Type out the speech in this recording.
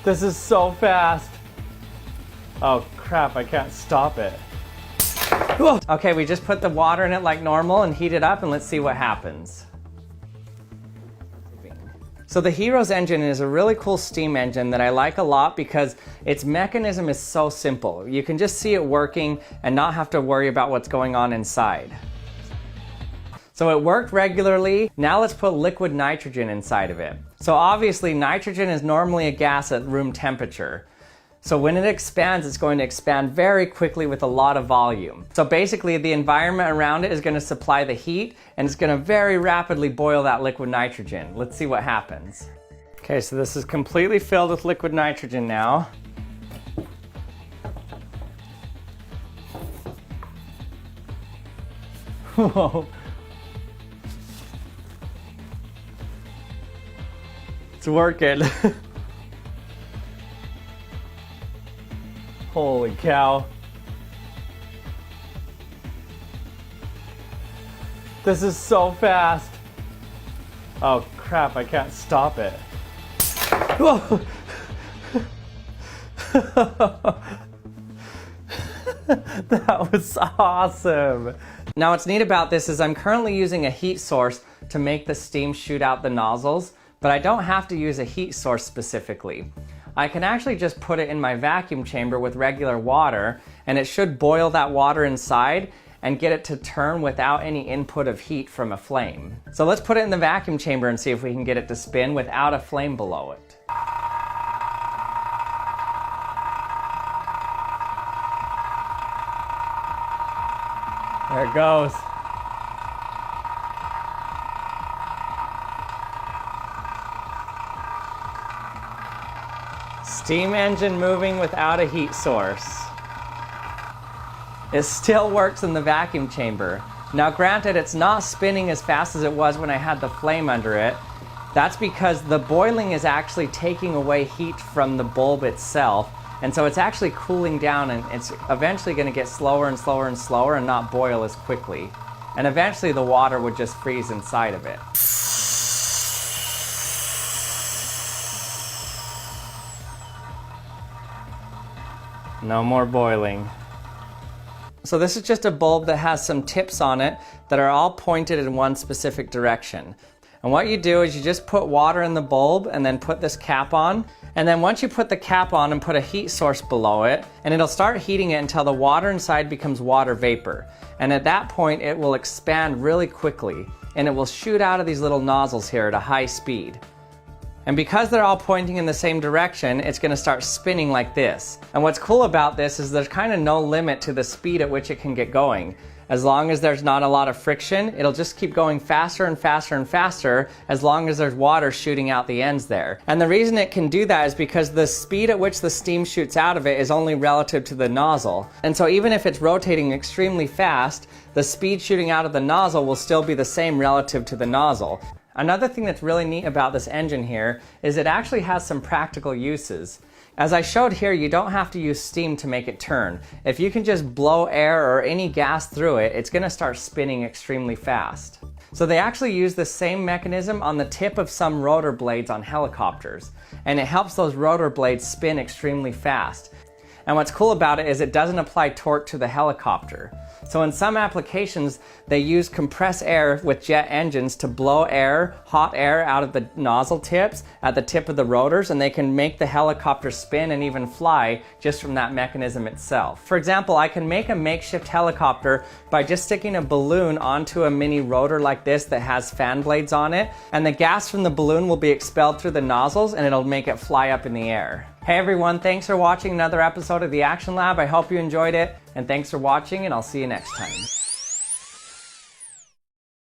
This is so fast. Oh crap, I can't stop it. Whoa. Okay, we just put the water in it like normal and heat it up, and let's see what happens. So the Heroes engine is a really cool steam engine that I like a lot because its mechanism is so simple. You can just see it working and not have to worry about what's going on inside. So it worked regularly. Now let's put liquid nitrogen inside of it. So obviously nitrogen is normally a gas at room temperature. So when it expands, it's going to expand very quickly with a lot of volume. So basically the environment around it is going to supply the heat, and it's going to very rapidly boil that liquid nitrogen. Let's see what happens. Okay, so this is completely filled with liquid nitrogen now. Whoa. It's working. Holy cow. This is so fast. Oh crap, I can't stop it. Whoa. That was awesome. Now what's neat about this is I'm currently using a heat source to make the steam shoot out the nozzles, but I don't have to use a heat source specifically. I can actually just put it in my vacuum chamber with regular water, and it should boil that water inside and get it to turn without any input of heat from a flame. So let's put it in the vacuum chamber and see if we can get it to spin without a flame below it. There it goes. Steam engine moving without a heat source. It still works in the vacuum chamber. Now granted, it's not spinning as fast as it was when I had the flame under it. That's because the boiling is actually taking away heat from the bulb itself, and so it's actually cooling down, and it's eventually going to get slower and slower and slower and not boil as quickly. And eventually the water would just freeze inside of it. No more boiling. So this is just a bulb that has some tips on it that are all pointed in one specific direction. And what you do is you just put water in the bulb and then put this cap on. And then once you put the cap on and put a heat source below it, and it'll start heating it until the water inside becomes water vapor. And at that point it will expand really quickly, and it will shoot out of these little nozzles here at a high speed. And because they're all pointing in the same direction, it's going to start spinning like this. And what's cool about this is there's kind of no limit to the speed at which it can get going. As long as there's not a lot of friction, it'll just keep going faster and faster and faster as long as there's water shooting out the ends there. And the reason it can do that is because the speed at which the steam shoots out of it is only relative to the nozzle. And so even if it's rotating extremely fast, the speed shooting out of the nozzle will still be the same relative to the nozzle. Another thing that's really neat about this engine here is it actually has some practical uses. As I showed here, you don't have to use steam to make it turn. If you can just blow air or any gas through it, it's going to start spinning extremely fast. So they actually use the same mechanism on the tip of some rotor blades on helicopters, and it helps those rotor blades spin extremely fast. And what's cool about it is it doesn't apply torque to the helicopter. So in some applications, they use compressed air with jet engines to blow air, hot air out of the nozzle tips at the tip of the rotors, and they can make the helicopter spin and even fly just from that mechanism itself. For example, I can make a makeshift helicopter by just sticking a balloon onto a mini rotor like this that has fan blades on it, and the gas from the balloon will be expelled through the nozzles and it'll make it fly up in the air. Hey everyone, thanks for watching another episode of the Action Lab. I hope you enjoyed it, and thanks for watching, and I'll see you next time.